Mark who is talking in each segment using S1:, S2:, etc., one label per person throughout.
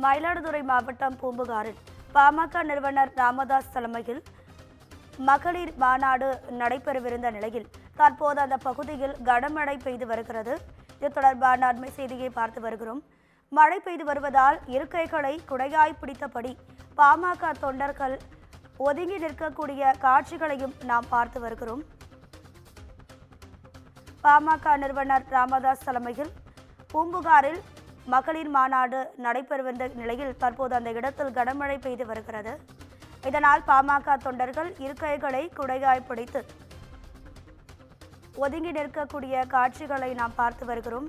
S1: மயிலாடுதுறை மாவட்டம் பூம்புகாரில் பாமக நிறுவனர் ராமதாஸ் தலைமையில் மகளிர் மாநாடு நடைபெறவிருந்த நிலையில் தற்போது அந்த பகுதியில் கனமழை பெய்து வருகிறது. இது தொடர்பான அண்மை செய்தியை பார்த்து வருகிறோம். மழை பெய்து வருவதால் இருக்கைகளை குடையாய் பிடித்தபடி பாமக தொண்டர்கள் ஒதுங்கி நிற்கக்கூடிய காட்சிகளையும் நாம் பார்த்து வருகிறோம். பாமக நிறுவனர் ராமதாஸ் தலைமையில் பூம்புகாரில் மகளிர் மாநாடு நடைபெறவிருந்த நிலையில் தற்போது அந்த இடத்தில் கனமழை பெய்து வருகிறது. இதனால் பாமக தொண்டர்கள் இருக்கைகளை குடையாய் பிடித்து ஒதுங்கி நிற்கக்கூடிய காட்சிகளை நாம் பார்த்து வருகிறோம்.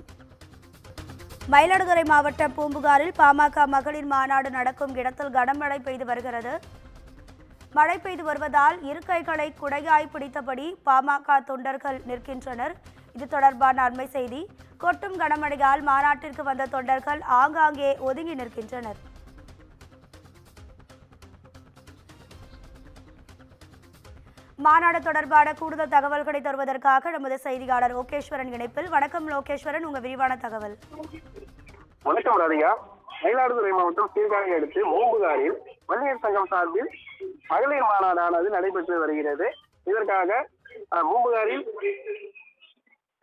S1: மயிலாடுதுறை மாவட்டம் பூம்புகாரில் பாமக மகளிர் மாநாடு நடக்கும் இடத்தில் கனமழை பெய்து வருகிறது. மழை பெய்து வருவதால் இருக்கைகளை குடையாய் பிடித்தபடி பாமக தொண்டர்கள் நிற்கின்றனர். இது தொடர்பான அண்மை செய்தி. கொட்டும் கனமழையால் மாநாட்டிற்கு வந்த தொண்டர்கள் ஆங்காங்கே ஒதுங்கி நிற்கின்றனர். மாநாடு தொடர்பான கூடுதல் தகவல்களை தருவதற்காக நமது செய்தியாளர் லோகேஸ்வரன் இணைப்பில். வணக்கம் லோகேஸ்வரன், உங்க விரிவான தகவல்.
S2: வணக்கம் ராதிகா. மயிலாடுதுறை மாவட்டம் சீர்காழி அடுத்து பூம்புகாரில் வன்னியர் சங்கம் சார்பில் மகளிர் மாநாடானது நடைபெற்று வருகிறது. இதற்காக பூம்புகாரில்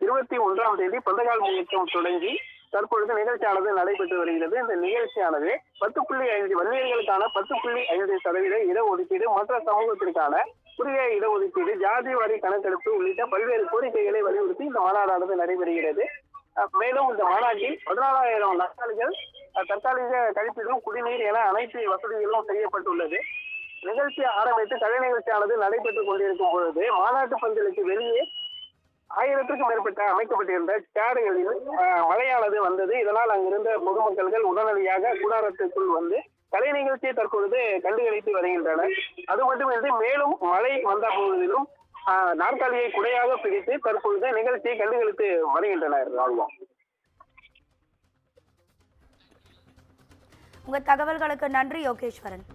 S2: 21ஆம் தேதி பந்தகால் முயற்சம் தொடங்கி தற்பொழுது நிகழ்ச்சியானது நடைபெற்று வருகிறது. இந்த நிகழ்ச்சியானது 10.5 வன்னியர்களுக்கான 10.5% இடஒதுக்கீடு, மற்ற சமூகத்திற்கான உரிய இடஒதுக்கீடு, ஜாதி வாரி கணக்கெடுப்பு உள்ளிட்ட பல்வேறு கோரிக்கைகளை வலியுறுத்தி இந்த மாநாடானது நடைபெறுகிறது. மேலும் இந்த மாநாட்டில் 14,000 நற்காலிகள், தற்காலிக கழிப்பிடம், குடிநீர் என அனைத்து வசதிகளும் செய்யப்பட்டுள்ளது. நிகழ்ச்சி ஆரம்பித்து கலை நிகழ்ச்சியானது நடைபெற்றுக் கொண்டிருக்கும் பொழுது மாநாட்டு பந்தலுக்கு வெளியே 1000க்கும் மேற்பட்ட அமைக்கப்பட்டிருந்த சேடுகளில் மழையானது வந்தது. இதனால் அங்கிருந்த பொதுமக்கள்கள் உடனடியாக கூடாரத்திற்குள் வந்து கலை நிகழ்ச்சியை தற்பொழுது கண்டுகளித்து வருகின்றனர். அது மட்டுமின்றி மேலும் மழை வந்த பொழுதிலும் நாற்காலியை குடையாக பிடித்து தற்பொழுது நிகழ்ச்சியை கண்டுகளித்து வருகின்றனர்.
S1: உங்க தகவல்களுக்கு நன்றி யோகேஸ்வரன்.